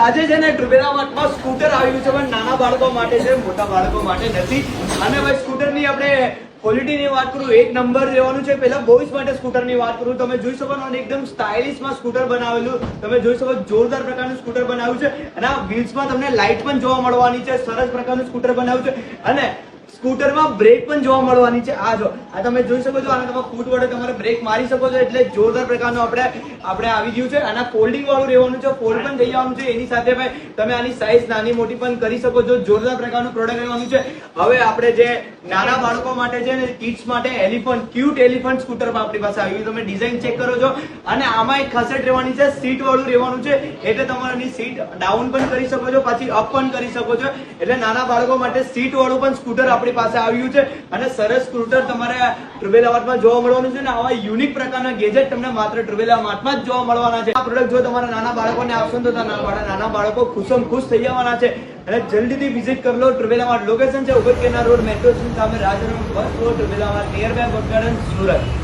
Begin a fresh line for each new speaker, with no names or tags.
આજે છે ને ટ્રુવેલા માર્ટમાં સ્કૂટર આવ્યું છે, પણ નાના બાળકો માટે છે, મોટા બાળકો માટે નથી. અને ભાઈ સ્કૂટરની આપણે ક્વોલિટીની વાત કરું, એક નંબર લેવાનું છે. પહેલા બોયઝ માટે સ્કૂટરની વાત કરું, તમે જોઈ શકો છો એકદમ સ્ટાઇલિશમાં સ્કૂટર બનાવેલું, તમે જોઈ શકો જોરદાર પ્રકારનું સ્કૂટર બનાવ્યું છે. અને આ વ્હીલ્સમાં તમને લાઇટ પણ જોવા મળવાની છે, સરસ પ્રકારનું સ્કૂટર બનાવ્યું છે. અને સ્કૂટરમાં બ્રેક પણ જોવા મળવાની છે. આ જો આ તમે જોઈ શકો છો, આને તમે ફૂટ વડે તમારે બ્રેક મારી શકો છો, એટલે જોરદાર પ્રકારનું આપણે આવી ગયું છે. અને ફોલ્ડિંગ વાળું રહેવાનું છે, ફોલ્ડ પણ થઈ જવાનું છે. એની સાથે ભાઈ તમે આની સાઈઝ નાની મોટી પણ કરી શકો છો. જોરદાર પ્રકારનું પ્રોડક્ટ રહેવાનું છે. હવે આપણે જે નાના બાળકો માટે છે ને, કિડ્સ માટે એલિફન્ટ, ક્યુટ એલિફન્ટ સ્કૂટર આપણી પાસે આવ્યું. તમે ડિઝાઇન ચેક કરો છો. અને આમાં એક ખાસિયત રહેવાની છે, સીટ વાળું રહેવાનું છે. એટલે તમારી સીટ ડાઉન પણ કરી શકો છો, પાછી અપ પણ કરી શકો છો. એટલે નાના બાળકો માટે સીટ વાળું પણ સ્કૂટર આપણી પાસે આવ્યું છે. અને સરસ સ્કૂટર તમારે ટ્રુવેલા માર્ટમાં જોવા મળવાનું છે. ને આવા યુનિક પ્રકારના ગેજેટ તમને માત્ર ટ્રુવેલા માર્ટમાં જ જોવા મળવાના છે. આ પ્રોડક્ટ જો તમારા નાના બાળકોને આપશો તો નાના બાળકો ખુશમ ખુશ થઈ જવાના છે. અને જલ્દીથી વિઝિટ કરી લો ટ્રુવેલા માર્ટ. લોકેશન છે ઉગતકેના રોડ, મેટ્રો સ્ટેશન સામે, રાજનગર બસ રોડ, ટ્રુવેલા mart, near by bus garden, Surat.